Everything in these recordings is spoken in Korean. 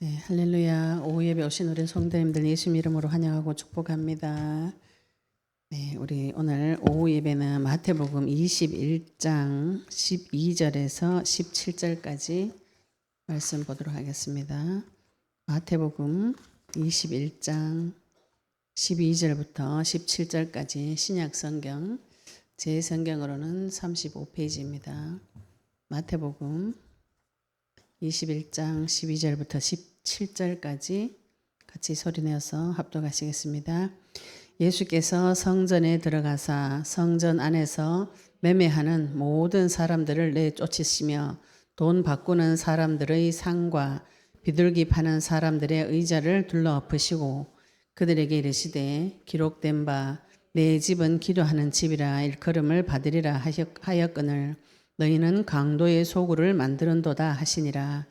네, 할렐루야. 오후 예배 오신 우리 성도님들 예수님 이름으로 환영하고 축복합니다. 네, 우리 오늘 오후 예배는 마태복음 21장 12절에서 17절까지 말씀 보도록 하겠습니다. 마태복음 21장 12절부터 17절까지 신약 성경, 제 성경으로는 35페이지입니다. 마태복음 21장 12절부터 17절까지 같이 소리내어서 합독하시겠습니다. 예수께서 성전에 들어가사 성전 안에서 매매하는 모든 사람들을 내쫓으시며 돈 바꾸는 사람들의 상과 비둘기 파는 사람들의 의자를 둘러엎으시고 그들에게 이르시되 기록된 바 내 집은 기도하는 집이라 일컬음을 받으리라 하였거늘 너희는 강도의 소굴을 만드는도다 하시니라.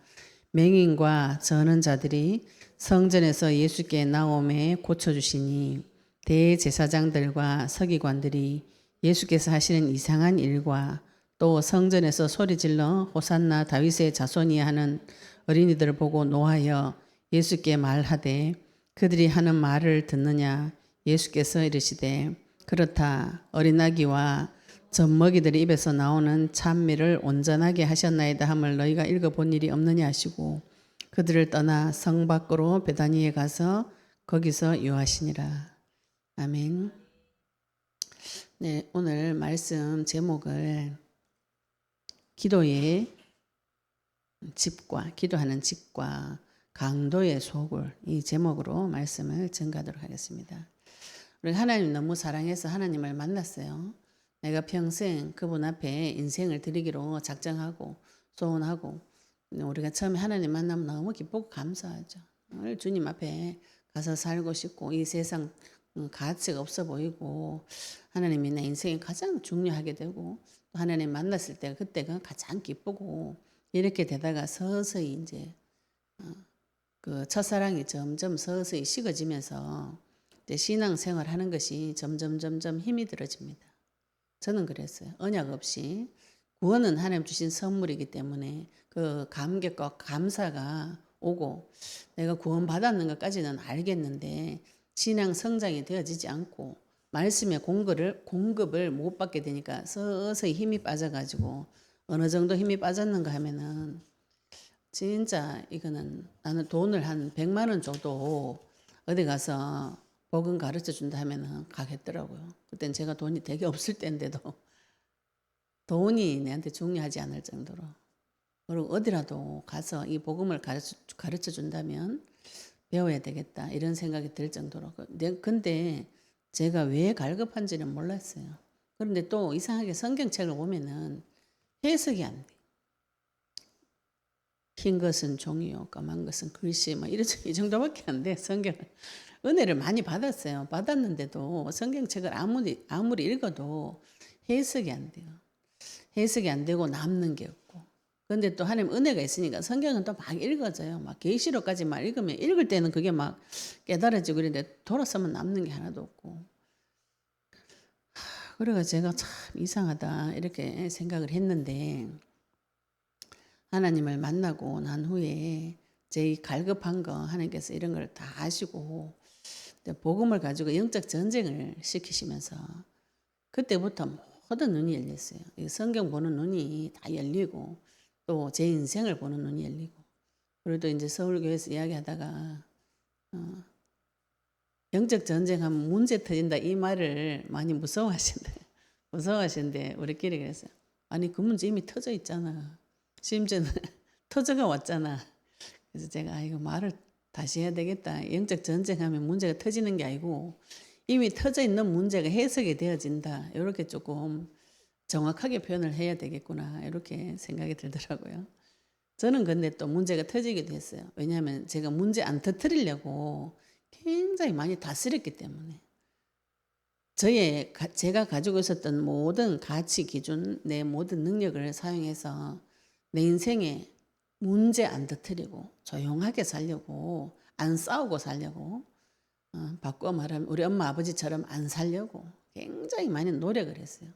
맹인과 저는 자들이 성전에서 예수께 나옴에 고쳐주시니 대제사장들과 서기관들이 예수께서 하시는 이상한 일과 또 성전에서 소리질러 호산나 다윗의 자손이야 하는 어린이들을 보고 노하여 예수께 말하되 그들이 하는 말을 듣느냐. 예수께서 이르시되 그렇다. 어린아기와 젖먹이들의 입에서 나오는 찬미를 온전하게 하셨나이다 함을 너희가 읽어본 일이 없느냐 하시고 그들을 떠나 성 밖으로 베다니에 가서 거기서 유하시니라. 아멘. 네, 오늘 말씀 제목을 기도의 집과 기도하는 집과 강도의 소굴 이 제목으로 말씀을 전가하도록 하겠습니다. 우리 하나님 너무 사랑해서 하나님을 만났어요. 내가 평생 그분 앞에 인생을 드리기로 작정하고 소원하고 우리가 처음에 하나님 만나면 너무 기쁘고 감사하죠. 오늘 주님 앞에 가서 살고 싶고 이 세상 가치가 없어 보이고 하나님이 내 인생에 가장 중요하게 되고 또 하나님 만났을 때 그때가 가장 기쁘고 이렇게 되다가 서서히 이제 그 첫사랑이 점점 서서히 식어지면서 이제 신앙생활 하는 것이 점점 힘이 들어집니다. 저는 그랬어요. 언약 없이 구원은 하나님 주신 선물이기 때문에 그 감격과 감사가 오고 내가 구원 받았는 것까지는 알겠는데 신앙 성장이 되어지지 않고 말씀의 공급을 못 받게 되니까 서서히 힘이 빠져가지고 어느 정도 힘이 빠졌는가 하면은 진짜 이거는 나는 돈을 한 100만 원 줘도 어디 가서 복음 가르쳐 준다 하면은 가겠더라고요. 그땐 제가 돈이 되게 없을 때인데도 돈이 내한테 중요하지 않을 정도로. 그리고 어디라도 가서 이 복음을 가르쳐 준다면 배워야 되겠다 이런 생각이 들 정도로. 근데 제가 왜 갈급한지는 몰랐어요. 그런데 또 이상하게 성경책을 보면은 해석이 안 돼. 흰 것은 종이요, 까만 것은 글씨, 뭐 이 정도밖에 안 돼. 성경을 은혜를 많이 받았어요. 받았는데도 성경책을 아무리 읽어도 해석이 안 돼요. 해석이 안 되고 남는 게 없고. 그런데 또 하나님 은혜가 있으니까 성경은 또 막 읽어져요. 막 계시록까지 막 읽으면 읽을 때는 그게 막 깨달아지고 그런데 돌아서면 남는 게 하나도 없고. 그래가 제가 참 이상하다 이렇게 생각을 했는데 하나님을 만나고 난 후에 제 갈급한 거 하나님께서 이런 걸 다 아시고 복음을 가지고 영적 전쟁을 시키시면서 그때부터 모든 눈이 열렸어요. 성경 보는 눈이 다 열리고 또 제 인생을 보는 눈이 열리고 그래도 이제 서울교회에서 이야기하다가 영적 전쟁하면 문제 터진다 이 말을 많이 무서워하시는데 우리끼리 그랬어요. 아니 그 문제 이미 터져 있잖아. 심지어는 터져가 왔잖아. 그래서 제가 이거 말을 다시 해야 되겠다. 영적 전쟁하면 문제가 터지는 게 아니고 이미 터져 있는 문제가 해석이 되어진다. 이렇게 조금 정확하게 표현을 해야 되겠구나. 이렇게 생각이 들더라고요. 저는 근데 또 문제가 터지기도 했어요. 왜냐하면 제가 문제 안 터뜨리려고 굉장히 많이 다스렸기 때문에 제가 가지고 있었던 모든 가치 기준, 내 모든 능력을 사용해서 내 인생에 문제 안 터뜨리고 조용하게 살려고 안 싸우고 살려고 바꿔 말하면 우리 엄마 아버지처럼 안 살려고 굉장히 많이 노력을 했어요.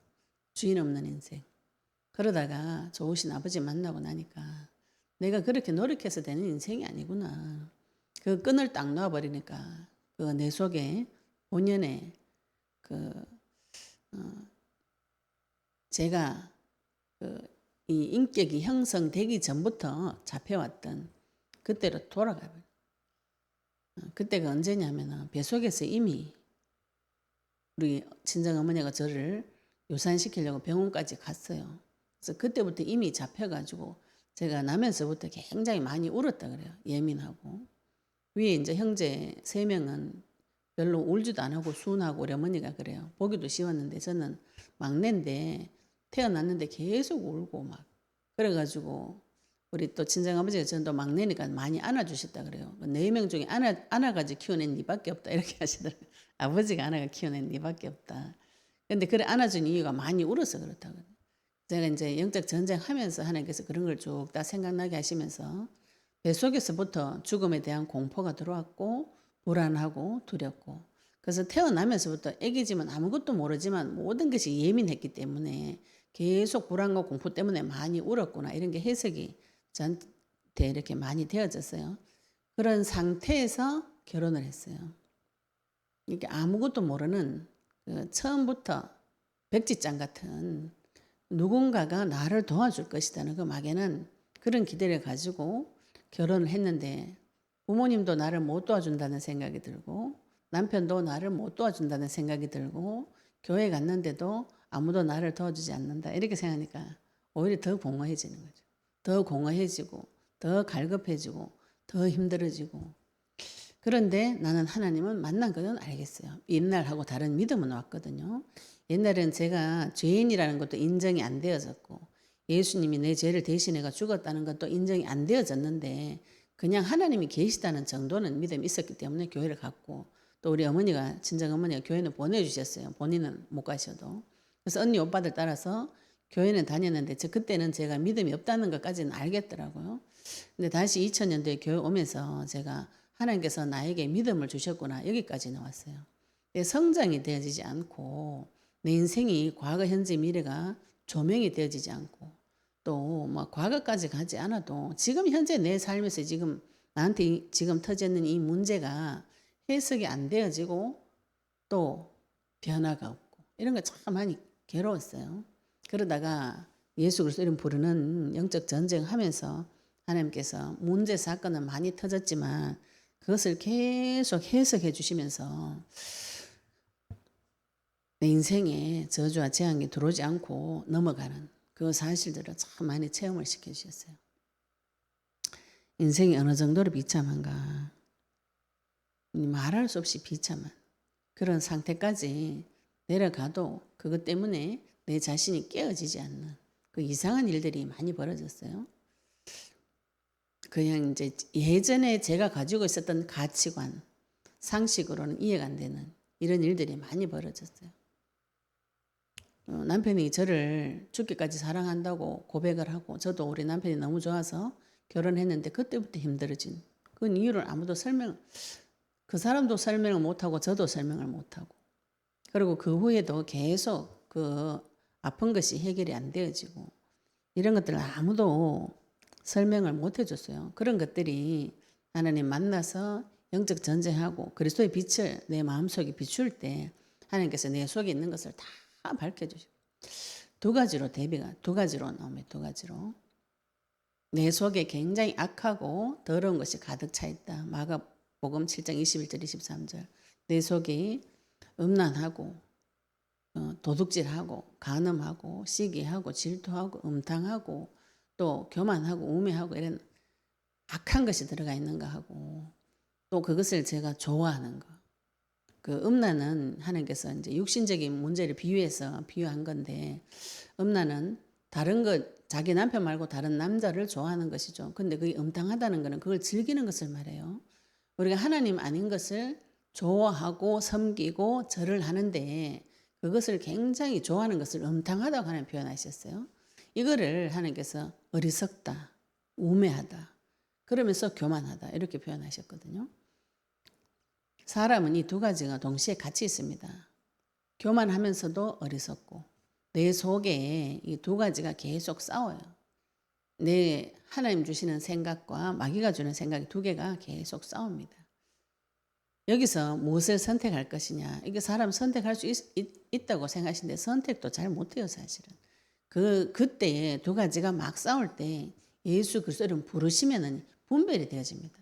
주인 없는 인생. 그러다가 좋으신 아버지 만나고 나니까 내가 그렇게 노력해서 되는 인생이 아니구나. 그 끈을 딱 놓아버리니까 그 내 속에 본연의 그 제가 이 인격이 형성되기 전부터 잡혀왔던 그때로 돌아가요. 그때가 언제냐면은 뱃속에서 이미 우리 친정어머니가 저를 유산시키려고 병원까지 갔어요. 그래서 그때부터 이미 잡혀가지고 제가 나면서부터 굉장히 많이 울었다 그래요. 예민하고. 위에 이제 형제 3명은 별로 울지도 안 하고 순하고 우리 어머니가 그래요. 보기도 쉬웠는데 저는 막내인데 태어났는데 계속 울고 막 그래가지고 우리 또 친정아버지가 저는 또 막내니까 많이 안아주셨다 그래요. 4명 중에 안아가지고 키워낸 니밖에 없다 이렇게 하시더라고요. 아버지가 안아가 키워낸 니밖에 없다. 근데 그래 안아준 이유가 많이 울어서 그렇다고. 제가 이제 영적 전쟁하면서 하나님께서 그런 걸 쭉 다 생각나게 하시면서 뱃속에서부터 죽음에 대한 공포가 들어왔고 불안하고 두렵고 그래서 태어나면서부터 애기지만 아무것도 모르지만 모든 것이 예민했기 때문에 계속 불안과 공포 때문에 많이 울었구나 이런 게 해석이 저한테 이렇게 많이 되어졌어요. 그런 상태에서 결혼을 했어요. 이렇게 아무것도 모르는 처음부터 백지장 같은 누군가가 나를 도와줄 것이라는 그 막연한 그런 기대를 가지고 결혼을 했는데 부모님도 나를 못 도와준다는 생각이 들고 남편도 나를 못 도와준다는 생각이 들고 교회 갔는데도 아무도 나를 도와주지 않는다 이렇게 생각하니까 오히려 더 공허해지는 거죠. 더 공허해지고 더 갈급해지고 더 힘들어지고 그런데 나는 하나님은 만난 것은 알겠어요. 옛날하고 다른 믿음은 왔거든요. 옛날에는 제가 죄인이라는 것도 인정이 안 되어졌고 예수님이 내 죄를 대신해가 죽었다는 것도 인정이 안 되어졌는데 그냥 하나님이 계시다는 정도는 믿음이 있었기 때문에 교회를 갔고 또 우리 어머니가 친정어머니가 교회는 보내주셨어요. 본인은 못 가셔도. 그래서 언니 오빠들 따라서 교회는 다녔는데 그때는 제가 믿음이 없다는 것까지는 알겠더라고요. 근데 다시 2000년도에 교회 오면서 제가 하나님께서 나에게 믿음을 주셨구나 여기까지 나왔어요. 성장이 되어지지 않고 내 인생이 과거, 현재, 미래가 조명이 되어지지 않고 또 뭐 과거까지 가지 않아도 지금 현재 내 삶에서 지금 나한테 지금 터졌는 이 문제가 해석이 안 되어지고 또 변화가 없고 이런 거 참 많이 괴로웠어요. 그러다가 예수 그리스도 이름 부르는 영적 전쟁하면서 하나님께서 문제 사건은 많이 터졌지만 그것을 계속 해석해 주시면서 내 인생에 저주와 재앙이 들어오지 않고 넘어가는 그 사실들을 참 많이 체험을 시켜주셨어요. 인생이 어느 정도로 비참한가 말할 수 없이 비참한 그런 상태까지 내려가도 그것 때문에 내 자신이 깨어지지 않는 그 이상한 일들이 많이 벌어졌어요. 그냥 이제 예전에 제가 가지고 있었던 가치관, 상식으로는 이해가 안 되는 이런 일들이 많이 벌어졌어요. 남편이 저를 죽기까지 사랑한다고 고백을 하고 저도 우리 남편이 너무 좋아서 결혼했는데 그때부터 힘들어진 그건 이유를 아무도 그 사람도 설명을 못하고 저도 설명을 못하고 그리고 그 후에도 계속 그 아픈 것이 해결이 안 되어지고 이런 것들을 아무도 설명을 못 해줬어요. 그런 것들이 하나님 만나서 영적 전쟁하고 그리스도의 빛을 내 마음속에 비출 때 하나님께서 내 속에 있는 것을 다 밝혀주시고 두 가지로 나오면 두 가지로 내 속에 굉장히 악하고 더러운 것이 가득 차 있다. 마가복음 7장 21절 23절 내 속이 음란하고 도둑질하고 간음하고 시기하고 질투하고 음탕하고 또 교만하고 우매하고 이런 악한 것이 들어가 있는가 하고 또 그것을 제가 좋아하는 거. 그 음란은 하나님께서 이제 육신적인 문제를 비유한 건데 음란은 다른 것 자기 남편 말고 다른 남자를 좋아하는 것이죠. 근데 그게 음탕하다는 것은 그걸 즐기는 것을 말해요. 우리가 하나님 아닌 것을 좋아하고 섬기고 절을 하는데 그것을 굉장히 좋아하는 것을 음탕하다고 하나님 표현하셨어요. 이거를 하나님께서 어리석다, 우매하다, 그러면서 교만하다 이렇게 표현하셨거든요. 사람은 이 두 가지가 동시에 같이 있습니다. 교만하면서도 어리석고 내 속에 이 두 가지가 계속 싸워요. 내 하나님 주시는 생각과 마귀가 주는 생각이 두 개가 계속 싸웁니다. 여기서 무엇을 선택할 것이냐. 이게 사람 선택할 수 있다고 생각하시는데 선택도 잘 못해요, 사실은. 그때에 두 가지가 막 싸울 때 예수 그리스도를 부르시면은 분별이 되어집니다.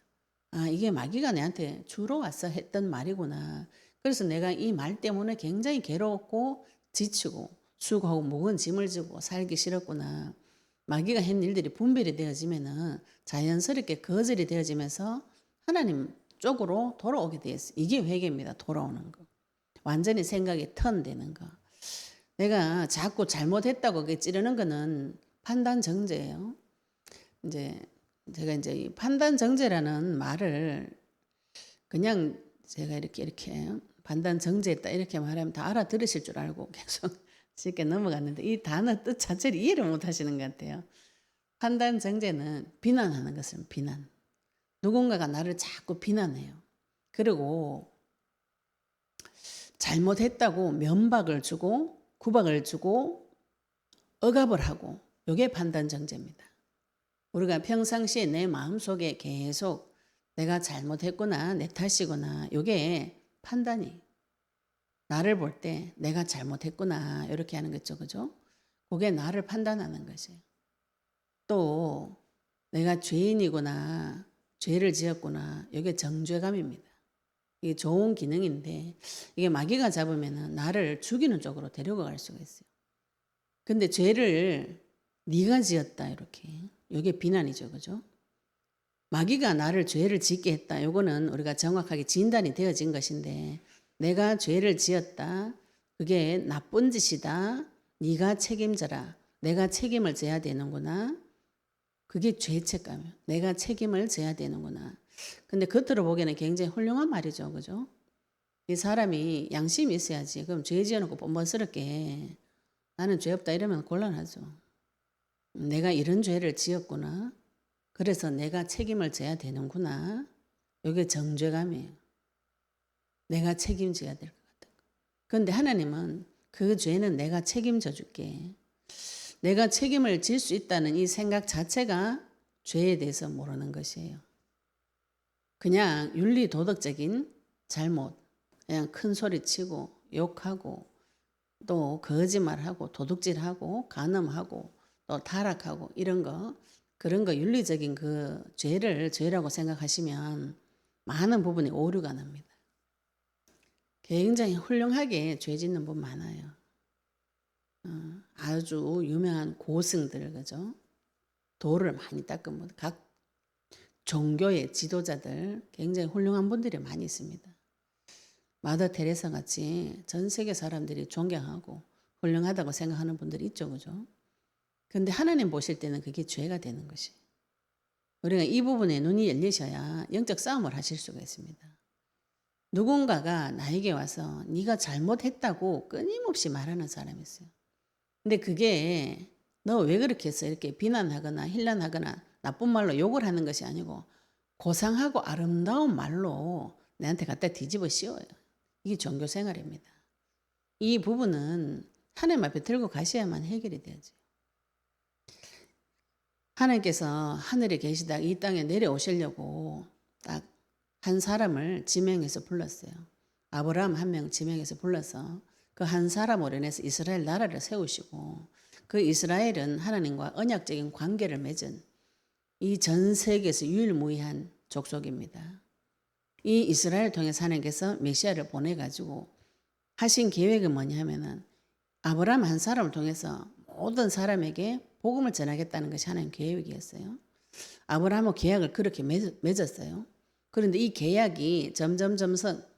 아, 이게 마귀가 내한테 주로 와서 했던 말이구나. 그래서 내가 이 말 때문에 굉장히 괴로웠고 지치고 수고하고 무거운 짐을 지고 살기 싫었구나. 마귀가 한 일들이 분별이 되어지면은 자연스럽게 거절이 되어지면서 하나님 쪽으로 돌아오게 돼 있어요. 이게 회개입니다. 돌아오는 거. 완전히 생각이 턴되는 거. 내가 자꾸 잘못했다고 찌르는 거는 판단 정죄예요. 이제 제가 이제 이 판단 정죄라는 말을 그냥 제가 이렇게 판단 정죄했다 이렇게 말하면 다 알아들으실 줄 알고 계속 쉽게 넘어갔는데 이 단어 뜻 자체를 이해를 못 하시는 것 같아요. 판단 정죄는 비난하는 것은 비난. 누군가가 나를 자꾸 비난해요. 그리고 잘못했다고 면박을 주고 구박을 주고 억압을 하고 이게 판단 정죄입니다. 우리가 평상시에 내 마음속에 계속 내가 잘못했구나 내 탓이구나 이게 판단이 나를 볼 때 내가 잘못했구나 이렇게 하는 거죠. 그죠? 그게 나를 판단하는 것이에요. 또 내가 죄인이구나 죄를 지었구나 이게 정죄감입니다. 이게 좋은 기능인데 이게 마귀가 잡으면 나를 죽이는 쪽으로 데려갈 수가 있어요. 근데 죄를 네가 지었다 이렇게 이게 비난이죠. 그죠? 마귀가 나를 죄를 짓게 했다. 요거는 우리가 정확하게 진단이 되어진 것인데 내가 죄를 지었다. 그게 나쁜 짓이다. 네가 책임져라. 내가 책임을 져야 되는구나. 그게 죄책감이에요. 내가 책임을 져야 되는구나. 근데 겉으로 보기에는 굉장히 훌륭한 말이죠. 그죠? 이 사람이 양심이 있어야지. 그럼 죄 지어놓고 뻔뻔스럽게 나는 죄 없다 이러면 곤란하죠. 내가 이런 죄를 지었구나. 그래서 내가 책임을 져야 되는구나. 이게 정죄감이에요. 내가 책임져야 될 것 같은 거. 그런데 하나님은 그 죄는 내가 책임져 줄게. 내가 책임을 질 수 있다는 이 생각 자체가 죄에 대해서 모르는 것이에요. 그냥 윤리 도덕적인 잘못, 그냥 큰 소리 치고 욕하고 또 거짓말하고 도둑질하고 간음하고 또 타락하고 이런 거 그런 거 윤리적인 그 죄를 죄라고 생각하시면 많은 부분이 오류가 납니다. 굉장히 훌륭하게 죄 짓는 분 많아요. 아주 유명한 고승들 그죠? 돌을 많이 닦은 분, 각 종교의 지도자들 굉장히 훌륭한 분들이 많이 있습니다. 마더 테레사 같이 전 세계 사람들이 존경하고 훌륭하다고 생각하는 분들이 있죠. 그죠? 근데 하나님 보실 때는 그게 죄가 되는 것이. 우리가 이 부분에 눈이 열리셔야 영적 싸움을 하실 수가 있습니다. 누군가가 나에게 와서 네가 잘못했다고 끊임없이 말하는 사람이 있어요. 근데 그게 너 왜 그렇게 했어? 이렇게 비난하거나 힐난하거나 나쁜 말로 욕을 하는 것이 아니고 고상하고 아름다운 말로 내한테 갖다 뒤집어 씌워요. 이게 종교 생활입니다. 이 부분은 하나님 앞에 들고 가셔야만 해결이 되죠. 하나님께서 하늘에 계시다 이 땅에 내려오시려고 딱 한 사람을 지명해서 불렀어요. 아브라함 한 명 지명해서 불러서 그 한 사람으로 인해서 이스라엘 나라를 세우시고 그 이스라엘은 하나님과 언약적인 관계를 맺은 이 전 세계에서 유일무이한 족속입니다. 이 이스라엘 통해서 하나님께서 메시아를 보내가지고 하신 계획은 뭐냐면은 아브라함 한 사람을 통해서 모든 사람에게 복음을 전하겠다는 것이 하나님 계획이었어요. 아브라함은 계약을 그렇게 맺었어요. 그런데 이 계약이 점점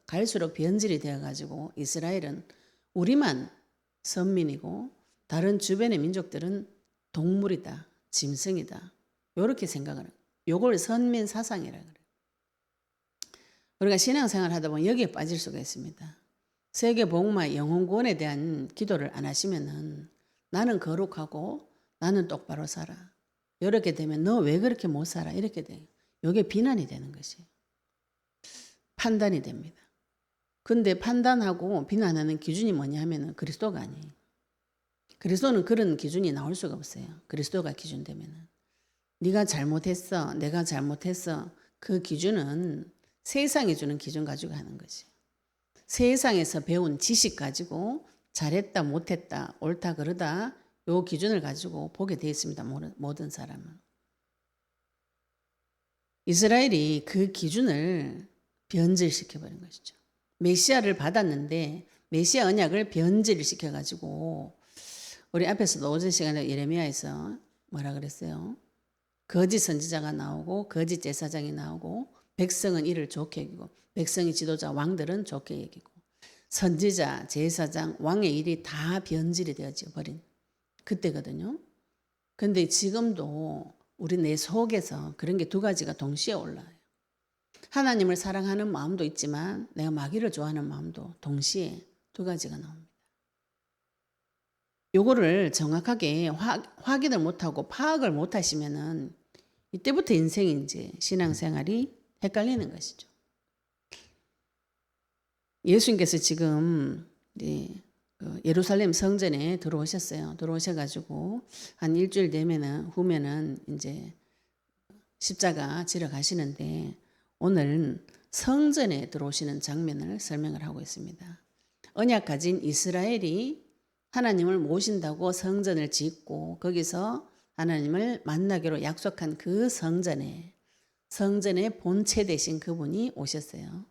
갈수록 변질이 되어가지고 이스라엘은 우리만 선민이고 다른 주변의 민족들은 동물이다, 짐승이다. 이렇게 생각을 해요. 요걸 선민 사상이라 그래요. 우리가 신앙생활 하다 보면 여기에 빠질 수가 있습니다. 세계 복음화 영혼 구원에 대한 기도를 안 하시면은 나는 거룩하고 나는 똑바로 살아. 이렇게 되면 너 왜 그렇게 못 살아? 이렇게 돼요. 이게 비난이 되는 것이에요. 판단이 됩니다. 근데 판단하고 비난하는 기준이 뭐냐 하면은 그리스도가 아니에요. 그리스도는 그런 기준이 나올 수가 없어요. 그리스도가 기준 되면은. 네가 잘못했어, 내가 잘못했어. 그 기준은 세상이 주는 기준 가지고 하는 거지. 세상에서 배운 지식 가지고 잘했다, 못했다, 옳다, 그르다 요 기준을 가지고 보게 되어 있습니다. 모든 사람은. 이스라엘이 그 기준을 변질시켜버린 것이죠. 메시아를 받았는데 메시아 언약을 변질을 시켜가지고 우리 앞에서도 오전 시간에 예레미야에서 뭐라 그랬어요? 거짓 선지자가 나오고 거짓 제사장이 나오고 백성은 이를 좋게 여기고 백성의 지도자 왕들은 좋게 여기고 선지자, 제사장, 왕의 일이 다 변질이 되어져 버린 그때거든요. 근데 지금도 우리 내 속에서 그런 게 두 가지가 동시에 올라와요. 하나님을 사랑하는 마음도 있지만 내가 마귀를 좋아하는 마음도 동시에 두 가지가 나옵니다. 요거를 정확하게 확인을 못하고 파악을 못하시면은 이때부터 인생이 이제 신앙생활이 헷갈리는 것이죠. 예수님께서 지금 예루살렘 성전에 들어오셨어요. 들어오셔가지고 한 일주일 후면은 이제 십자가 지러 가시는데 오늘은 성전에 들어오시는 장면을 설명을 하고 있습니다. 언약 가진 이스라엘이 하나님을 모신다고 성전을 짓고 거기서 하나님을 만나기로 약속한 그 성전의 본체 되신 그분이 오셨어요.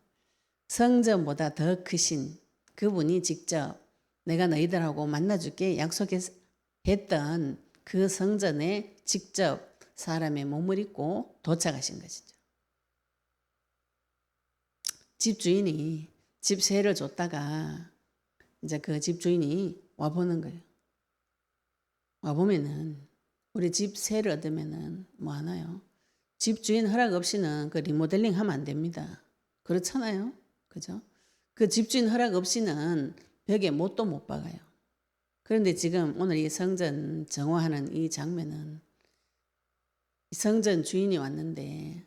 성전보다 더 크신 그분이 직접 내가 너희들하고 만나줄게 약속했던 그 성전에 직접 사람의 몸을 입고 도착하신 것이죠. 집주인이 집세를 줬다가 이제 그 집주인이 와보는 거예요. 와보면은 우리 집세를 얻으면은 뭐 하나요? 집주인 허락 없이는 그 리모델링 하면 안 됩니다. 그렇잖아요. 그죠? 그 집주인 허락 없이는 벽에 못도 못 박아요. 그런데 지금 오늘 이 성전 정화하는 이 장면은 성전 주인이 왔는데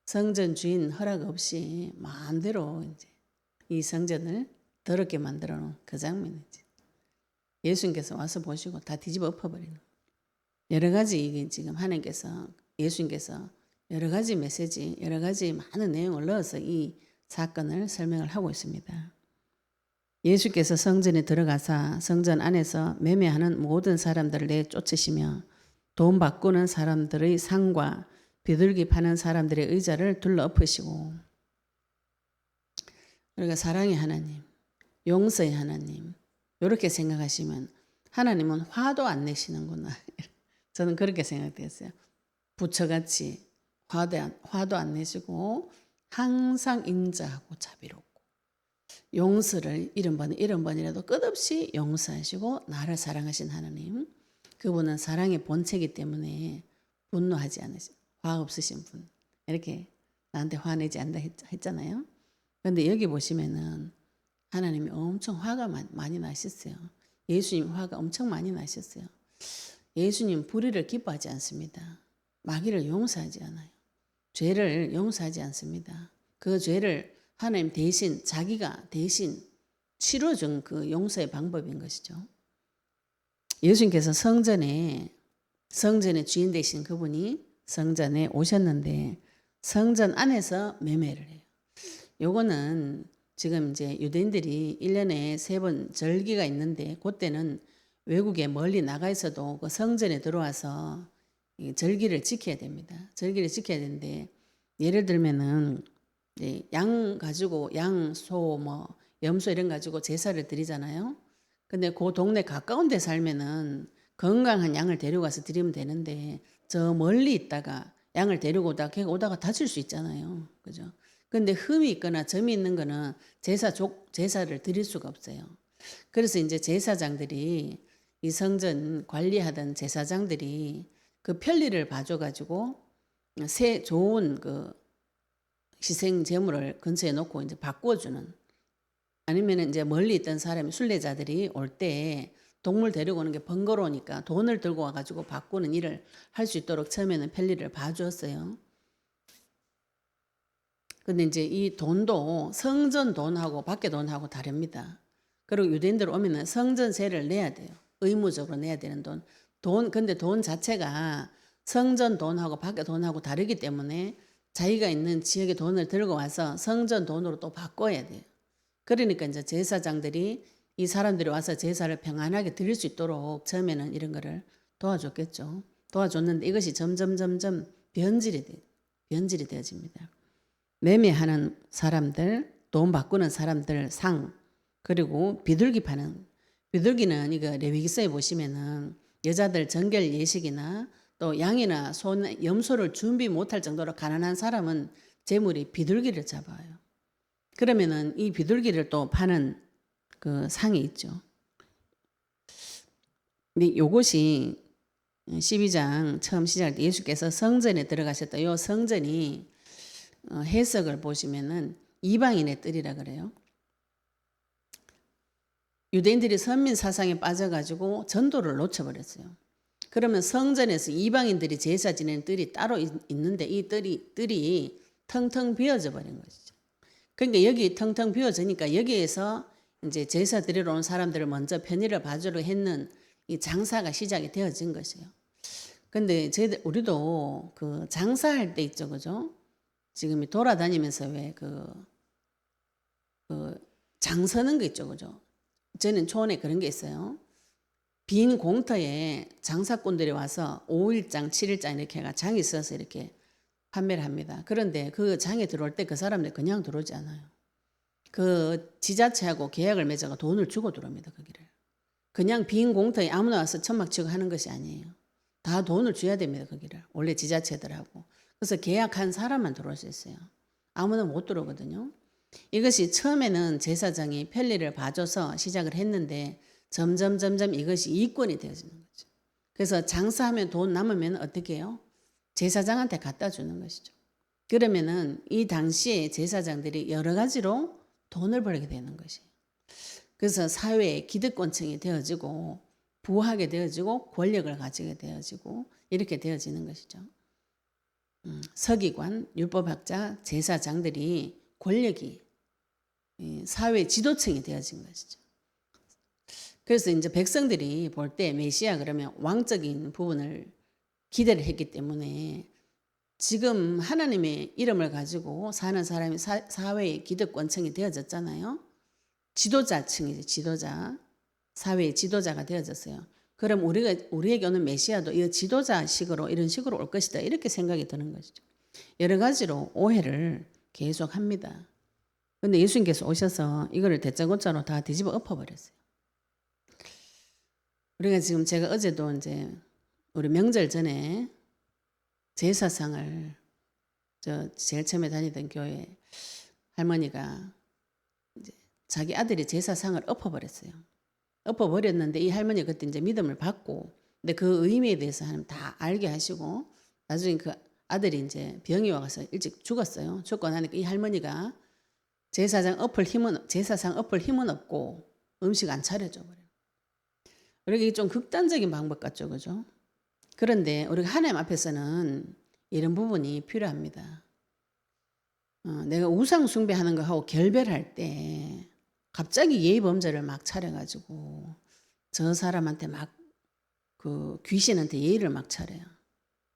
성전 주인 허락 없이 마음대로 이제 이 성전을 더럽게 만들어 놓은 그 장면이지. 예수님께서 와서 보시고 다 뒤집어 엎어버리는. 여러 가지 이게 지금 예수님께서 여러 가지 메시지, 여러 가지 많은 내용을 넣어서 이 사건을 설명을 하고 있습니다. 예수께서 성전에 들어가사 성전 안에서 매매하는 모든 사람들을 내쫓으시며 돈 바꾸는 사람들의 상과 비둘기 파는 사람들의 의자를 둘러 엎으시고 우리가 사랑의 하나님, 용서의 하나님 이렇게 생각하시면 하나님은 화도 안 내시는구나. 저는 그렇게 생각됐어요. 부처같이 화도 안 내시고 항상 인자하고 자비롭고 용서를 70번이라도 끝없이 용서하시고 나를 사랑하신 하나님, 그분은 사랑의 본체이기 때문에 분노하지 않으신 화 없으신 분, 이렇게 나한테 화내지 않는다 했잖아요. 그런데 여기 보시면은 하나님이 엄청 화가 많이 나셨어요. 예수님 화가 엄청 많이 나셨어요. 예수님 불의를 기뻐하지 않습니다. 마귀를 용서하지 않아요. 죄를 용서하지 않습니다. 그 죄를 하나님 대신 자기가 대신 치러준 그 용서의 방법인 것이죠. 예수님께서 성전의 주인 되신 그분이 성전에 오셨는데 성전 안에서 매매를 해요. 요거는 지금 이제 유대인들이 1년에 3번 절기가 있는데 그때는 외국에 멀리 나가 있어도 그 성전에 들어와서 절기를 지켜야 됩니다. 절기를 지켜야 되는데 예를 들면은 양 가지고 양, 소, 염소 이런 가지고 제사를 드리잖아요. 근데 그 동네 가까운 데 살면은 건강한 양을 데려가서 드리면 되는데 저 멀리 있다가 양을 데리고 오다가 다칠 수 있잖아요. 그죠? 근데 흠이 있거나 점이 있는 거는 제사를 드릴 수가 없어요. 그래서 이제 제사장들이 이 성전 관리하던 제사장들이 그 편리를 봐줘가지고 좋은 그 희생 제물을 근처에 놓고 이제 바꿔주는, 아니면 이제 멀리 있던 사람이 순례자들이 올 때 동물 데리고 오는 게 번거로우니까 돈을 들고 와가지고 바꾸는 일을 할 수 있도록 처음에는 편리를 봐주었어요. 근데 이제 이 돈도 성전 돈하고 밖에 돈하고 다릅니다. 그리고 유대인들 오면은 성전세를 내야 돼요. 의무적으로 내야 되는 돈. 근데 돈 자체가 성전 돈하고 밖에 돈하고 다르기 때문에 자기가 있는 지역의 돈을 들고 와서 성전 돈으로 또 바꿔야 돼요. 그러니까 이제 제사장들이 이 사람들이 와서 제사를 평안하게 드릴 수 있도록 처음에는 이런 거를 도와줬겠죠. 도와줬는데 이것이 점점 변질이 되어집니다. 매매하는 사람들, 돈 바꾸는 사람들 상, 그리고 비둘기 파는, 비둘기는 이거 레위기서에 보시면은 여자들 정결 예식이나 또 양이나 소, 염소를 준비 못할 정도로 가난한 사람은 재물이 비둘기를 잡아요. 그러면은 이 비둘기를 또 파는 그 상이 있죠. 근데 요것이 12장 처음 시작할 때 예수께서 성전에 들어가셨다. 이 성전이 해석을 보시면은 이방인의 뜰이라 그래요. 유대인들이 선민 사상에 빠져가지고 전도를 놓쳐버렸어요. 그러면 성전에서 이방인들이 제사 지내는 뜰이 따로 있는데 이 뜰이 텅텅 비어져 버린 것이죠. 그러니까 여기 텅텅 비어지니까 여기에서 이제 제사 드리러 온 사람들을 먼저 편의를 봐주려 했는 이 장사가 시작이 되어진 것이에요. 근데 우리도 그 장사할 때 있죠, 그죠? 지금 돌아다니면서 왜 장 서는 거 있죠, 그죠? 저는 초원에 그런 게 있어요. 빈 공터에 장사꾼들이 와서 5일장, 7일장 이렇게 해가 장이 서서 이렇게 판매를 합니다. 그런데 그 장에 들어올 때 그 사람들 그냥 들어오지 않아요. 그 지자체하고 계약을 맺어서 돈을 주고 들어옵니다, 거기를. 그냥 빈 공터에 아무나 와서 천막 치고 하는 것이 아니에요. 다 돈을 줘야 됩니다, 거기를. 원래 지자체들하고. 그래서 계약한 사람만 들어올 수 있어요. 아무나 못 들어오거든요. 이것이 처음에는 제사장이 편리를 봐줘서 시작을 했는데 점점 이것이 이권이 되어지는 거죠. 그래서 장사하면 돈 남으면 어떻게 해요? 제사장한테 갖다 주는 것이죠. 그러면은 이 당시에 제사장들이 여러 가지로 돈을 벌게 되는 것이에요. 그래서 사회의 기득권층이 되어지고 부하게 되어지고 권력을 가지게 되어지고 이렇게 되어지는 것이죠. 서기관, 율법학자, 제사장들이 권력이 사회 지도층이 되어진 것이죠. 그래서 이제 백성들이 볼 때 메시아 그러면 왕적인 부분을 기대를 했기 때문에 지금 하나님의 이름을 가지고 사는 사람이 사회의 기득권층이 되어졌잖아요. 지도자층이죠. 지도자. 사회의 지도자가 되어졌어요. 그럼 우리에게 오는 메시아도 이 지도자식으로 이런 식으로 올 것이다. 이렇게 생각이 드는 것이죠. 여러 가지로 오해를 계속 합니다. 근데 예수님께서 오셔서 이거를 대짜고짜로 다 뒤집어 엎어버렸어요. 우리가 지금 제가 어제도 이제 우리 명절 전에 제사상을 제일 처음에 다니던 교회 할머니가 이제 자기 아들이 제사상을 엎어버렸어요. 엎어버렸는데 이 할머니 그때 이제 믿음을 받고 근데 그 의미에 대해서 하나님 다 알게 하시고 나중에 그 아들이 이제 병이 와서 일찍 죽었어요. 죽고 나니까 이 할머니가 제사상 엎을 힘은 없고 음식 안 차려줘 버려요. 그러니까 이게 좀 극단적인 방법 같죠, 그죠? 그런데 우리가 하나님 앞에서는 이런 부분이 필요합니다. 내가 우상 숭배하는 거하고 결별할 때 갑자기 예의 범죄를 막 차려가지고 저 사람한테 막 그 귀신한테 예의를 막 차려요.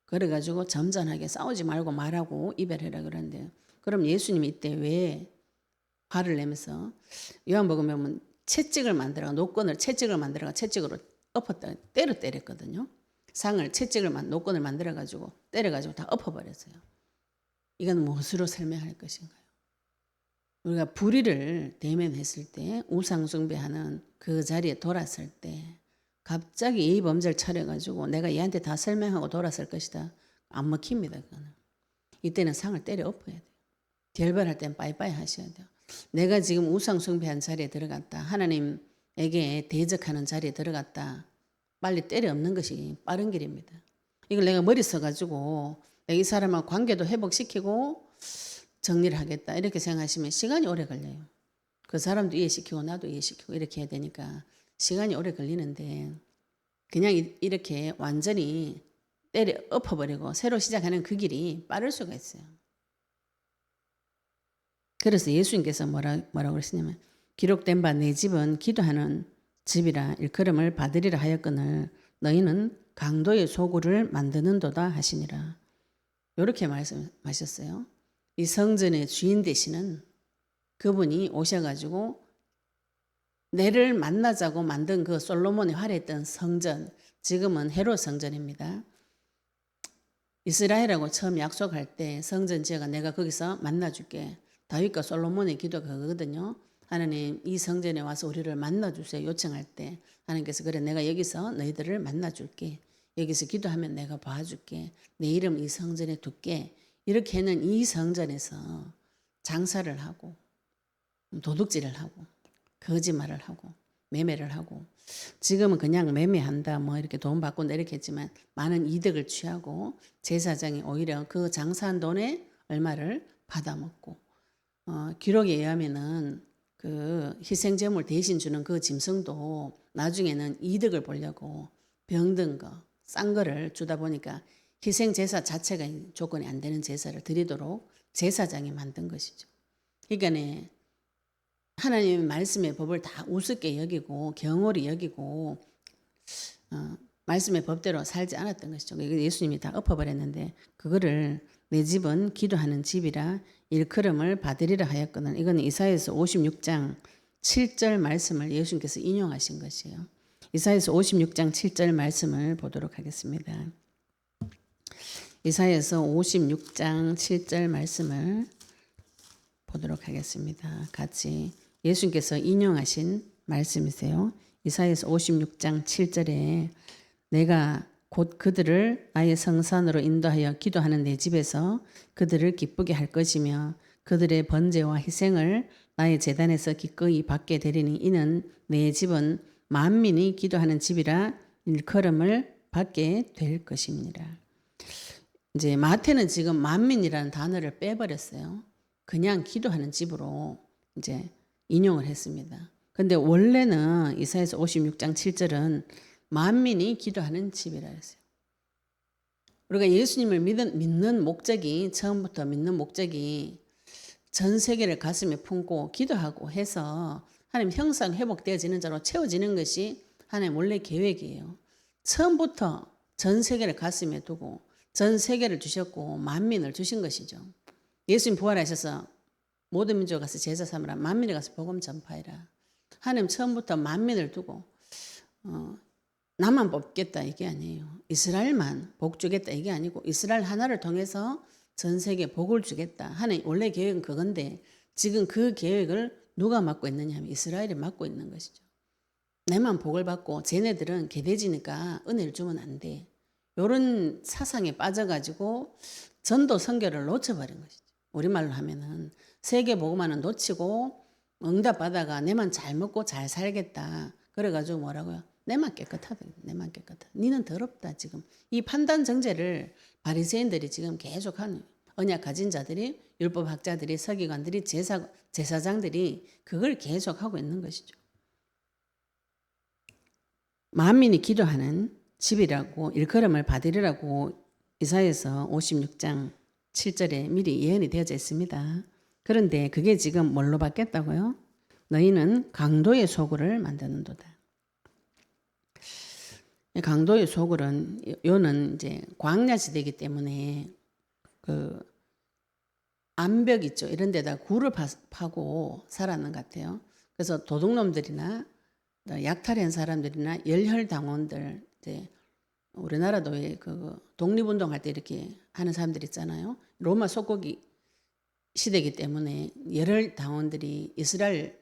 그래가지고 점잖하게 싸우지 말고 말하고 이별해라 그러는데 그럼 예수님이 이때 왜 화를 내면서 요한복음에 보면 채찍을 만들어가 채찍으로 엎었다 때렸거든요. 상을 노건을 만들어가지고 때려가지고 다 엎어버렸어요. 이건 무엇으로 설명할 것인가요? 우리가 불의를 대면했을 때 우상 숭배하는 그 자리에 돌았을 때 갑자기 예의 범죄를 차려가지고 내가 얘한테 다 설명하고 돌았을 것이다. 안 먹힙니다. 그거는. 이때는 상을 때려 엎어야 돼요. 결별할 땐 빠이빠이 하셔야 돼요. 내가 지금 우상 숭배한 자리에 들어갔다. 하나님에게 대적하는 자리에 들어갔다. 빨리 때려 엎는 것이 빠른 길입니다. 이걸 내가 머리 써가지고 이 사람하고 관계도 회복시키고 정리를 하겠다. 이렇게 생각하시면 시간이 오래 걸려요. 그 사람도 이해시키고 나도 이해시키고 이렇게 해야 되니까 시간이 오래 걸리는데 그냥 이렇게 완전히 때려 엎어버리고 새로 시작하는 그 길이 빠를 수가 있어요. 그래서 예수님께서 뭐라고 그러시냐면 기록된 바 내 집은 기도하는 집이라 일컬음을 받으리라 하였거늘 너희는 강도의 소굴을 만드는도다 하시니라. 이렇게 말씀하셨어요. 이 성전의 주인 되시는 그분이 오셔가지고 내를 만나자고 만든 그 솔로몬이 화려했던 성전, 지금은 헤롯 성전입니다. 이스라엘하고 처음 약속할 때 성전 지어가 내가 거기서 만나줄게. 다윗과 솔로몬의 기도가 그거거든요. 하나님 이 성전에 와서 우리를 만나주세요 요청할 때 하나님께서 그래 내가 여기서 너희들을 만나줄게. 여기서 기도하면 내가 봐줄게. 내 이름 이 성전에 둘게. 이렇게 하는 이 성전에서 장사를 하고 도둑질을 하고 거짓말을 하고 매매를 하고 지금은 그냥 매매한다 뭐 이렇게 돈 받고 이렇게 했지만 많은 이득을 취하고 제사장이 오히려 그 장사한 돈에 얼마를 받아먹고 기록에 의하면은 그 희생제물 대신 주는 그 짐승도 나중에는 이득을 보려고 병든 거, 싼 거를 주다 보니까 희생제사 자체가 조건이 안 되는 제사를 드리도록 제사장이 만든 것이죠. 그러니까 하나님의 말씀의 법을 다 우습게 여기고 경홀히 여기고 말씀의 법대로 살지 않았던 것이죠. 예수님이 다 엎어버렸는데 그거를 내 집은 기도하는 집이라 일컬음을 받으리라 하였거든. 이건 이사야서 56장 7절 말씀을 예수님께서 인용하신 것이에요. 이사야서 56장 7절 말씀을 보도록 하겠습니다. 이사야서 56장 7절 말씀을 보도록 하겠습니다. 같이 예수님께서 인용하신 말씀이세요. 이사야서 56장 7절에 내가 곧 그들을 나의 성산으로 인도하여 기도하는 내 집에서 그들을 기쁘게 할 것이며 그들의 번제와 희생을 나의 제단에서 기꺼이 받게 되리니 이는 내 집은 만민이 기도하는 집이라 일컬음을 받게 될 것입니다. 이제 마태는 지금 만민이라는 단어를 빼버렸어요. 그냥 기도하는 집으로 이제 인용을 했습니다. 근데 원래는 이사야서 56장 7절은 만민이 기도하는 집이라 했어요. 우리가 예수님을 믿는 목적이 처음부터 믿는 목적이 전 세계를 가슴에 품고 기도하고 해서 하나님 형상 회복되어지는 자로 채워지는 것이 하나님 원래 계획이에요. 처음부터 전 세계를 가슴에 두고 전 세계를 주셨고 만민을 주신 것이죠. 예수님 부활하셔서 모든 민족 가서 제자 삼으라 만민에 가서 복음 전파해라. 하나님 처음부터 만민을 두고 나만 뽑겠다 이게 아니에요. 이스라엘만 복 주겠다 이게 아니고 이스라엘 하나를 통해서 전 세계에 복을 주겠다. 하나님 원래 계획은 그건데 지금 그 계획을 누가 맡고 있느냐 하면 이스라엘이 맡고 있는 것이죠. 내만 복을 받고 쟤네들은 개돼지니까 은혜를 주면 안 돼. 이런 사상에 빠져가지고 전도 선교를 놓쳐버린 것이죠. 우리말로 하면은 세계 복음화는 놓치고 응답받아가 내만 잘 먹고 잘 살겠다. 그래가지고 뭐라고요? 내만 깨끗하다. 내만 깨끗하다. 니는 더럽다 지금. 이 판단 정죄를 바리새인들이 지금 계속하는 언약 가진 자들이 율법 학자들이 서기관들이 제사장들이 그걸 계속하고 있는 것이죠. 만민이 기도하는 집이라고 일컬음을 받으리라고 이사야서 56장 7절에 미리 예언이 되어져 있습니다. 그런데 그게 지금 뭘로 바뀌었다고요? 너희는 강도의 소굴을 만드는도다. 강도의 소굴은 요는 이제 광야 시대이기 때문에 그 암벽 있죠. 이런 데다 굴을 파고 살았는 것 같아요. 그래서 도둑놈들이나 약탈한 사람들이나 열혈당원들 이제 우리나라도 그 독립운동할 때 이렇게 하는 사람들 있잖아요. 로마 속국이 시대이기 때문에 열혈당원들이 이스라엘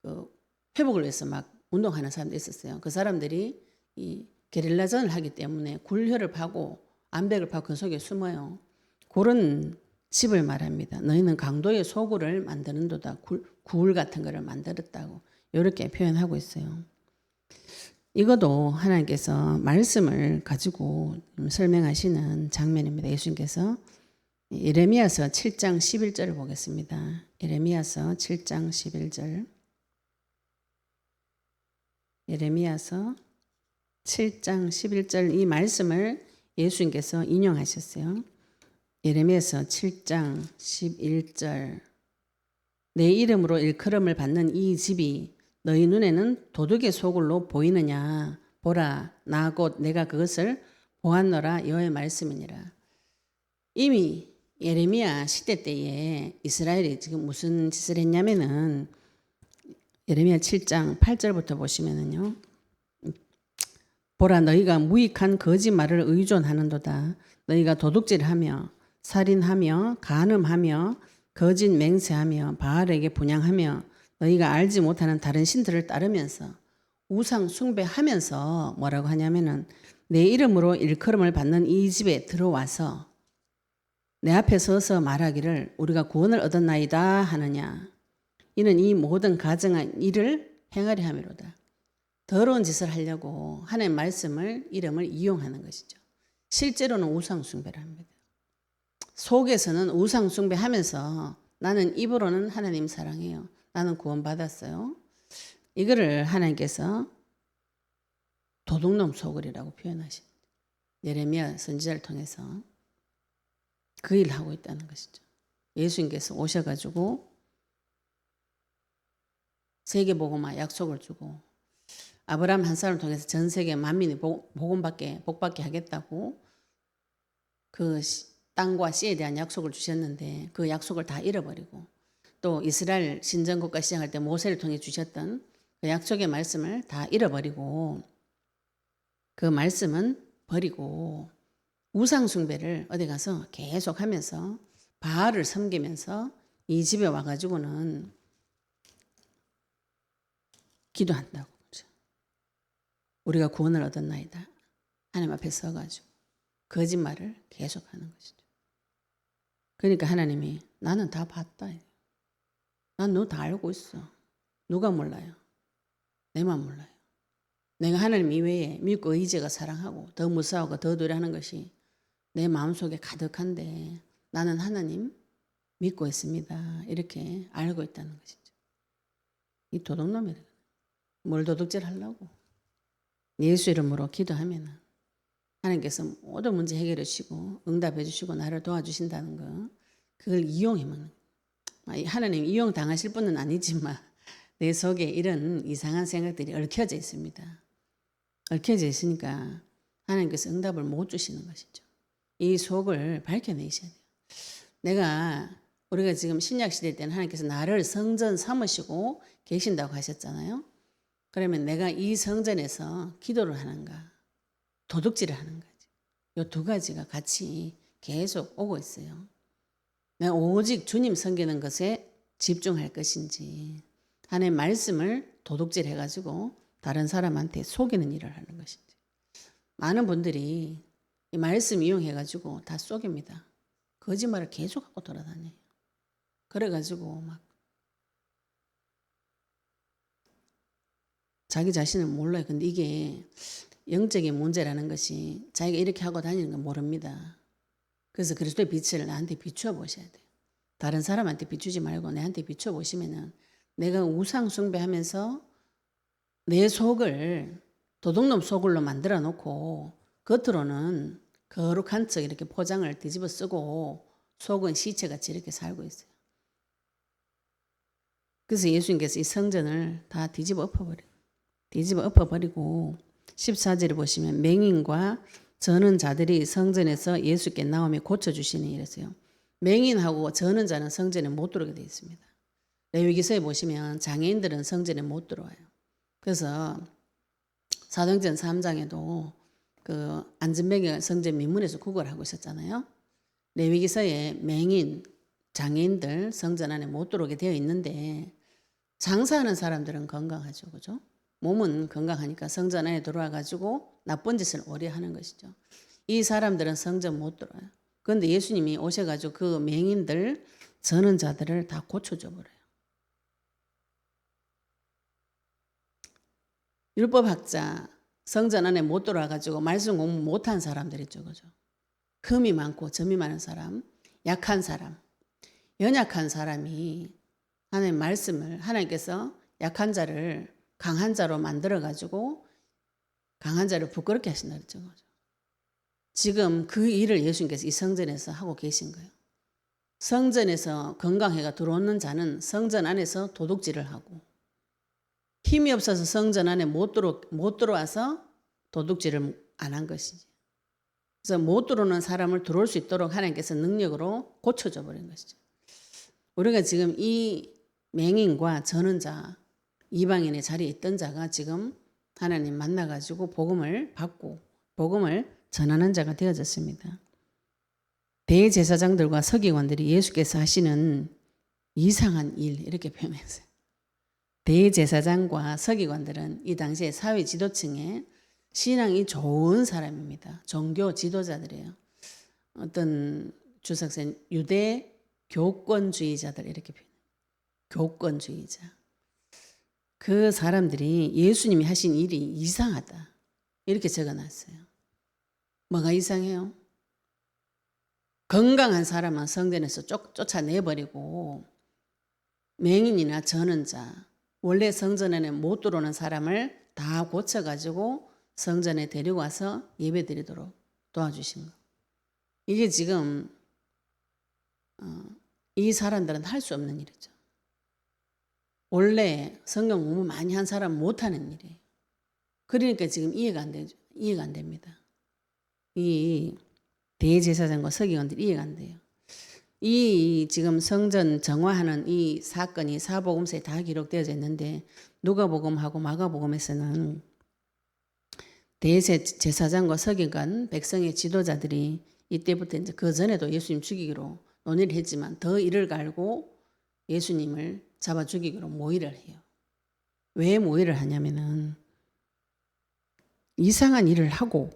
그 회복을 위해서 막 운동하는 사람도 있었어요. 그 사람들이 이 게릴라전을 하기 때문에 굴혈을 파고 암벽을 파고 그 속에 숨어요. 그런 집을 말합니다. 너희는 강도의 소굴을 만드는도다. 굴 같은 거를 만들었다고 이렇게 표현하고 있어요. 이것도 하나님께서 말씀을 가지고 설명하시는 장면입니다. 예수님께서 예레미야서 7장 11절을 보겠습니다. 예레미야서 7장 11절. 예레미야서 7장 11절 이 말씀을 예수님께서 인용하셨어요. 예레미야서 7장 11절 내 이름으로 일컬음을 받는 이 집이 너희 눈에는 도둑의 소굴로 보이느냐? 보라, 나 곧 내가 그것을 보았노라 여호와의 말씀이니라. 이미 예레미야 시대 때에 이스라엘이 지금 무슨 짓을 했냐면은 예레미야 7장 8절부터 보시면은요. 보라 너희가 무익한 거짓말을 의존하는도다. 너희가 도둑질하며 살인하며 간음하며 거짓 맹세하며 바알에게 분향하며 너희가 알지 못하는 다른 신들을 따르면서 우상 숭배하면서 뭐라고 하냐면은 내 이름으로 일컬음을 받는 이 집에 들어와서 내 앞에 서서 말하기를 우리가 구원을 얻었나이다 하느냐. 이는 이 모든 가증한 일을 행하려 함이로다. 더러운 짓을 하려고 하나님의 말씀을 이름을 이용하는 것이죠. 실제로는 우상 숭배를 합니다. 속에서는 우상 숭배하면서 나는 입으로는 하나님 사랑해요. 나는 구원받았어요. 이거를 하나님께서 도둑놈 소굴이라고 표현하십니다. 예레미야 선지자를 통해서 그 일을 하고 있다는 것이죠. 예수님께서 오셔가지고 세계복음화 약속을 주고 아브라함 한 사람을 통해서 전 세계 만민이 복받게 하겠다고 그 땅과 씨에 대한 약속을 주셨는데 그 약속을 다 잃어버리고 또 이스라엘 신정국가 시작할 때 모세를 통해 주셨던 그 약속의 말씀을 다 잃어버리고 그 말씀은 버리고 우상 숭배를 어디 가서 계속 하면서 바알을 섬기면서 이 집에 와가지고는 기도한다고. 우리가 구원을 얻었나이다. 하나님 앞에 서가지고 거짓말을 계속하는 것이죠. 그러니까 하나님이 나는 다 봤다. 난 너 다 알고 있어. 누가 몰라요? 내만 몰라요. 내가 하나님 이외에 믿고 의지가 사랑하고 더 무서워하고 더 두려워하는 것이 내 마음속에 가득한데 나는 하나님 믿고 있습니다. 이렇게 알고 있다는 것이죠. 이 도둑놈이래. 뭘 도둑질 하려고. 예수 이름으로 기도하면 하나님께서 모든 문제 해결해 주시고 응답해 주시고 나를 도와주신다는 거. 그걸 이용하면 하나님 이용 당하실 분은 아니지만 내 속에 이런 이상한 생각들이 얽혀져 있습니다. 얽혀져 있으니까 하나님께서 응답을 못 주시는 것이죠. 이 속을 밝혀내셔야 돼요. 우리가 지금 신약시대 때는 하나님께서 나를 성전 삼으시고 계신다고 하셨잖아요. 그러면 내가 이 성전에서 기도를 하는가, 도둑질을 하는가. 이 두 가지가 같이 계속 오고 있어요. 내가 오직 주님 섬기는 것에 집중할 것인지 하나님의 말씀을 도둑질해가지고 다른 사람한테 속이는 일을 하는 것인지. 많은 분들이 이 말씀 이용해가지고 다 속입니다. 거짓말을 계속하고 돌아다녀요. 그래가지고 막 자기 자신을 몰라요. 근데 이게 영적인 문제라는 것이 자기가 이렇게 하고 다니는 건 모릅니다. 그래서 그리스도의 빛을 나한테 비추어 보셔야 돼요. 다른 사람한테 비추지 말고 내한테 비추어 보시면은 내가 우상 숭배하면서 내 속을 도둑놈 소굴로 만들어 놓고 겉으로는 거룩한 척 이렇게 포장을 뒤집어 쓰고 속은 시체같이 이렇게 살고 있어요. 그래서 예수님께서 이 성전을 다 뒤집어 엎어버리고 14절에 보시면 맹인과 저는 자들이 성전에서 예수께 나오며 고쳐주시니 이랬어요. 맹인하고 저는 자는 성전에 못 들어오게 되어 있습니다. 레위기서에 보시면 장애인들은 성전에 못 들어와요. 그래서 사도행전 3장에도 그 안전뱅이가 성전 민문에서 구걸을 하고 있었잖아요. 레위기서에 맹인, 장애인들 성전 안에 못 들어오게 되어 있는데 장사하는 사람들은 건강하죠. 그죠? 몸은 건강하니까 성전 안에 들어와 가지고 나쁜 짓을 오래 하는 것이죠. 이 사람들은 성전 못 들어와요. 그런데 예수님이 오셔가지고 그 맹인들, 전원자들을 다 고쳐줘 버려요. 율법학자, 성전 안에 못 들어와가지고 말씀 공부 못한 사람들 있죠. 그죠? 흠이 많고 점이 많은 사람, 약한 사람, 연약한 사람이 하나님 말씀을 하나님께서 약한 자를 강한 자로 만들어가지고 강한 자를 부끄럽게 하신다 그랬죠. 지금 그 일을 예수님께서 이 성전에서 하고 계신 거예요. 성전에서 건강해가 들어오는 자는 성전 안에서 도둑질을 하고 힘이 없어서 성전 안에 못 들어와서 도둑질을 안 한 것이지. 그래서 못 들어오는 사람을 들어올 수 있도록 하나님께서 능력으로 고쳐줘 버린 것이죠. 우리가 지금 이 맹인과 전원자, 이방인의 자리에 있던 자가 지금 하나님 만나가지고 복음을 받고 복음을 전하는 자가 되어졌습니다. 대제사장들과 서기관들이 예수께서 하시는 이상한 일 이렇게 표현했어요. 대제사장과 서기관들은 이 당시에 사회 지도층에 신앙이 좋은 사람입니다. 종교 지도자들이에요. 어떤 주석선 유대 교권주의자들 이렇게 표현해요. 교권주의자. 그 사람들이 예수님이 하신 일이 이상하다. 이렇게 적어놨어요. 뭐가 이상해요? 건강한 사람은 성전에서 쫓아내버리고 맹인이나 전원자, 원래 성전에 못 들어오는 사람을 다 고쳐가지고 성전에 데리고 와서 예배 드리도록 도와주신 거. 이게 지금 이 사람들은 할 수 없는 일이죠. 원래 성경 공부 많이 한 사람은 못하는 일이에요. 그러니까 지금 이해가 안 됩니다. 이 대제사장과 서기관들이 이해가 안 돼요. 이 지금 성전 정화하는 이 사건이 사복음서에 다 기록되어져 있는데 누가복음하고 마가복음에서는 대제사장과 서기관, 백성의 지도자들이 이때부터 이제 그 전에도 예수님 죽이기로 논의를 했지만 더 이를 갈고 예수님을 잡아 죽이기로 모의를 해요. 왜 모의를 하냐면은 이상한 일을 하고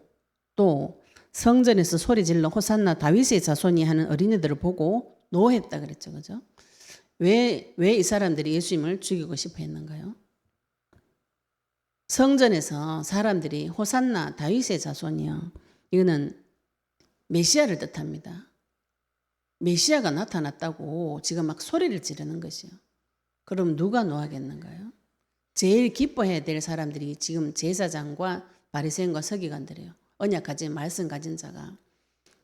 또 성전에서 소리 질러 호산나 다윗의 자손이 하는 어린이들을 보고 노했다 그랬죠. 그죠? 왜 이 사람들이 예수님을 죽이고 싶어 했는가요? 성전에서 사람들이 호산나 다윗의 자손이요. 이거는 메시아를 뜻합니다. 메시아가 나타났다고 지금 막 소리를 지르는 것이요. 그럼 누가 노하겠는가요? 제일 기뻐해야 될 사람들이 지금 제사장과 바리새인과 서기관들이에요. 언약 가진 말씀 가진 자가.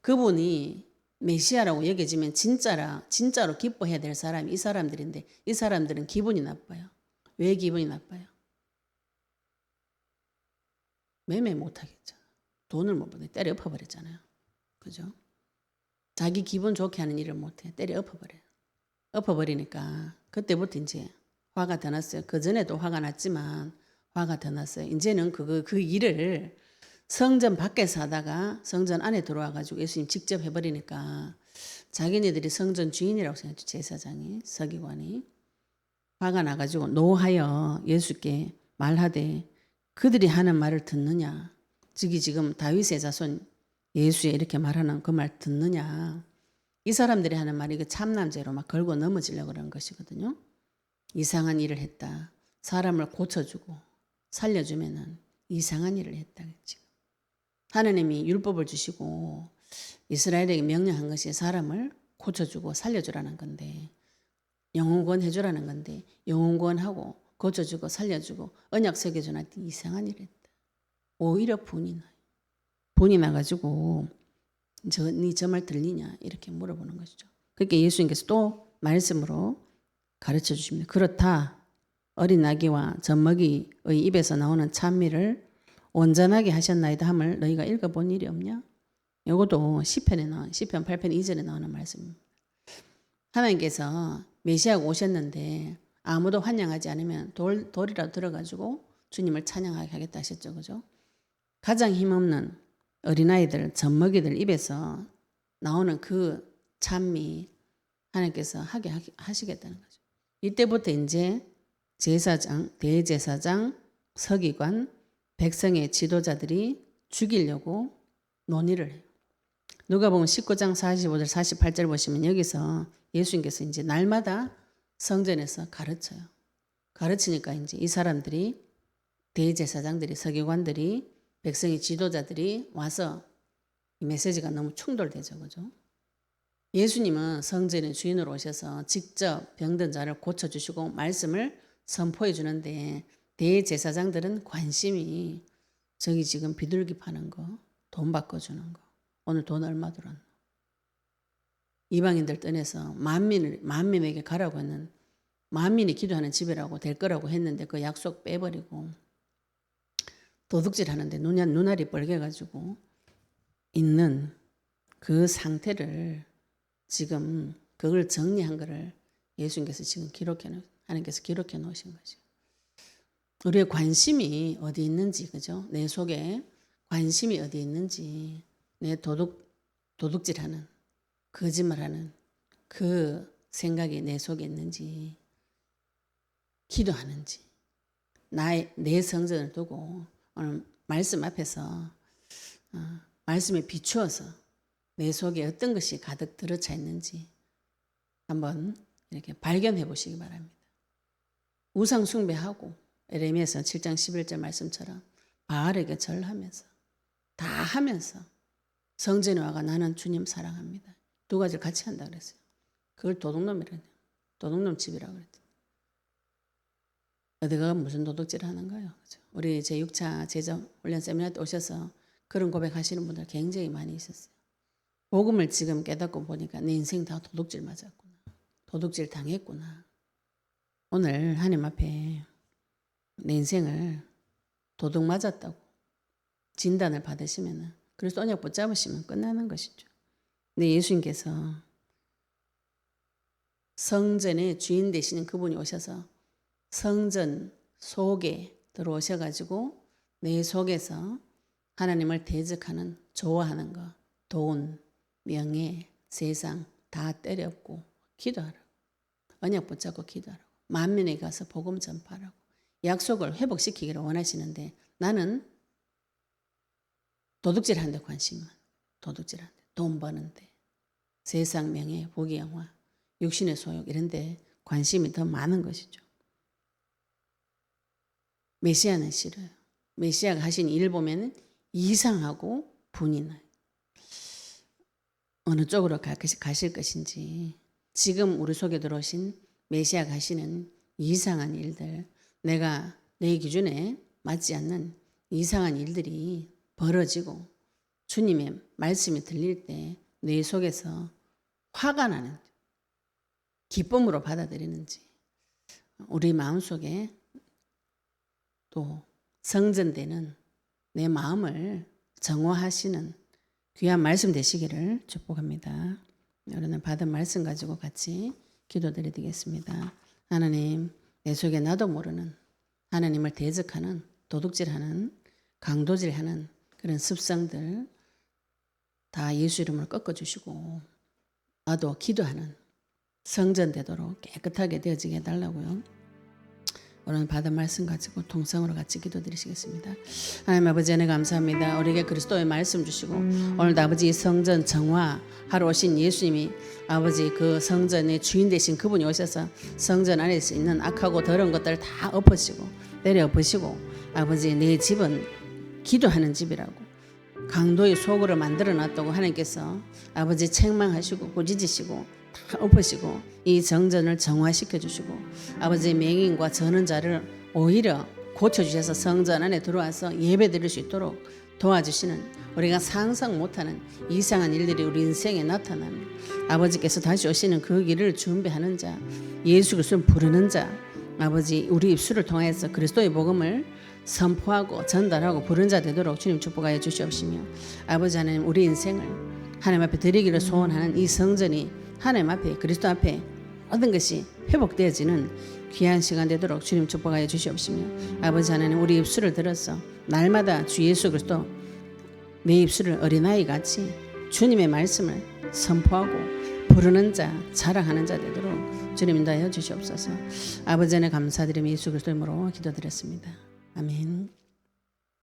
그분이 메시아라고 여겨지면 진짜로 기뻐해야 될 사람이 이 사람들인데 이 사람들은 기분이 나빠요. 왜 기분이 나빠요? 매매 못하겠죠. 돈을 못 받아 때려 엎어버렸잖아요. 그죠? 자기 기분 좋게 하는 일을 못해. 때려 엎어버려요. 엎어버리니까 그때부터 이제 화가 더 났어요. 그전에도 화가 났지만 화가 더 났어요. 이제는 그 일을 성전 밖에서 하다가 성전 안에 들어와가지고 예수님 직접 해버리니까 자기네들이 성전 주인이라고 생각했죠. 제사장이, 서기관이. 화가 나가지고 노하여 예수께 말하되 그들이 하는 말을 듣느냐. 즉이 지금 다윗의 자손 예수에 이렇게 말하는 그 말 듣느냐. 이 사람들이 하는 말이 그 참남죄로 막 걸고 넘어지려고 그러는 것이거든요. 이상한 일을 했다. 사람을 고쳐주고 살려주면은 이상한 일을 했다. 지금. 하나님이 율법을 주시고 이스라엘에게 명령한 것이 사람을 고쳐주고 살려주라는 건데 영혼구원 해주라는 건데 영혼구원하고 고쳐주고 살려주고 언약 새겨주나 이상한 일을 했다. 오히려 분이 나요. 분이 나가지고 네 저 말 들리냐 이렇게 물어보는 것이죠. 그러니까 예수님께서 또 말씀으로 가르쳐 주십니다. 그렇다. 어린 아기와 젖먹이의 입에서 나오는 찬미를 온전하게 하셨나이다 함을 너희가 읽어본 일이 없냐? 이것도 시편 8편 2절에 나오는 말씀입니다. 하나님께서 메시아가 오셨는데 아무도 환영하지 않으면 돌이라도 들어가지고 주님을 찬양하게 하겠다 하셨죠. 그죠? 가장 힘없는 어린아이들, 젖먹이들 입에서 나오는 그 찬미 하나님께서 하게 하시겠다는 거죠. 이때부터 이제 제사장, 대제사장, 서기관, 백성의 지도자들이 죽이려고 논의를 해요. 누가복음 19장 45절 48절 보시면 여기서 예수님께서 이제 날마다 성전에서 가르쳐요. 가르치니까 이제 이 사람들이 대제사장들이 서기관들이 백성의 지도자들이 와서 이 메시지가 너무 충돌되죠. 그죠? 예수님은 성전의 주인으로 오셔서 직접 병든 자를 고쳐주시고 말씀을 선포해 주는데 대제사장들은 관심이 저기 지금 비둘기 파는 거, 돈 바꿔주는 거, 오늘 돈 얼마 들었노? 이방인들 떠내서 만민에게 가라고 했는 만민이 기도하는 집이라고 될 거라고 했는데 그 약속 빼버리고 도둑질 하는데 눈알이 뻘개가지고 있는 그 상태를 지금 그걸 정리한 거를 예수님께서 지금 하나님께서 기록해 놓으신 거죠. 우리의 관심이 어디 있는지, 그죠? 내 속에 관심이 어디 있는지, 내 도둑질하는, 거짓말하는 그 생각이 내 속에 있는지, 기도하는지, 내 성전을 두고 오늘 말씀 앞에서 말씀에 비추어서 내 속에 어떤 것이 가득 들어차 있는지 한번 이렇게 발견해 보시기 바랍니다. 우상 숭배하고 에레미야서 7장 11절 말씀처럼 바알에게 절하면서 다 하면서 성전에 와가 나는 주님 사랑합니다. 두 가지를 같이 한다 그랬어요. 그걸 도둑놈이라뇨. 도둑놈 집이라고 그랬죠. 어디가 무슨 도둑질 하는가요? 그렇죠? 우리 제6차 제자 훈련 세미나 때 오셔서 그런 고백하시는 분들 굉장히 많이 있었어요. 복음을 지금 깨닫고 보니까 내 인생 다 도둑질 맞았구나. 도둑질 당했구나. 오늘 하나님 앞에 내 인생을 도둑 맞았다고 진단을 받으시면 그래서 언약 붙잡으시면 끝나는 것이죠. 근데 예수님께서 성전의 주인 되시는 그분이 오셔서 성전 속에 들어오셔가지고 내 속에서 하나님을 대적하는, 좋아하는 거, 돈, 명예, 세상 다 때려엎고 기도하라고. 언약 붙잡고 기도하라고. 만민에 가서 복음 전파하라고. 약속을 회복시키기를 원하시는데 나는 도둑질하는데 관심은 도둑질하는데 돈 버는데 세상 명예, 부귀 영화, 육신의 소욕 이런 데 관심이 더 많은 것이죠. 메시아는 싫어요. 메시아가 하신 일 보면 이상하고 분이 나요. 어느 쪽으로 가실 것인지 지금 우리 속에 들어오신 메시아가 하시는 이상한 일들, 내가 내 기준에 맞지 않는 이상한 일들이 벌어지고 주님의 말씀이 들릴 때 내 속에서 화가 나는 기쁨으로 받아들이는지 우리 마음속에 또 성전되는 내 마음을 정화하시는 귀한 말씀 되시기를 축복합니다. 오늘은 받은 말씀 가지고 같이 기도드리겠습니다. 하나님, 내 속에 나도 모르는 하나님을 대적하는 도둑질하는 강도질하는 그런 습성들 다 예수 이름으로 꺾어주시고 나도 기도하는 성전 되도록 깨끗하게 되어지게 해달라고요. 오늘 받은 말씀 가지고 통성으로 같이 기도드리시겠습니다. 하나님 아버지 은혜 감사합니다. 우리에게 그리스도의 말씀 주시고 오늘도 아버지 성전 정화하러 오신 예수님이 아버지 그 성전의 주인 되신 그분이 오셔서 성전 안에 있는 악하고 더러운 것들을 다 엎으시고 내려 엎으시고 아버지 내 집은 기도하는 집이라고 강도의 속으로 만들어 놨다고 하나님께서 아버지 책망하시고 꾸짖으시고 다 엎으시고 이 정전을 정화시켜 주시고 아버지 맹인과 저는 자를 오히려 고쳐주셔서 성전 안에 들어와서 예배 드릴 수 있도록 도와주시는 우리가 상상 못하는 이상한 일들이 우리 인생에 나타나는 아버지께서 다시 오시는 그 길을 준비하는 자 예수 그리스도를 부르는 자 아버지 우리 입술을 통해서 그리스도의 복음을 선포하고 전달하고 부른 자 되도록 주님 축복하여 주시옵시며 아버지 하나님 우리 인생을 하나님 앞에 드리기를 소원하는 이 성전이 하나님 앞에 그리스도 앞에 모든 것이 회복되어지는 귀한 시간 되도록 주님 축복하여 주시옵시며 아버지 하나님 우리 입술을 들어서 날마다 주 예수 그리스도 내 입술을 어린아이 같이 주님의 말씀을 선포하고 부르는 자 자랑하는 자 되도록 주님 인도하여 주시옵소서. 아버지 안에 감사드리며 예수 그리스도 이름으로 기도드렸습니다. 아멘.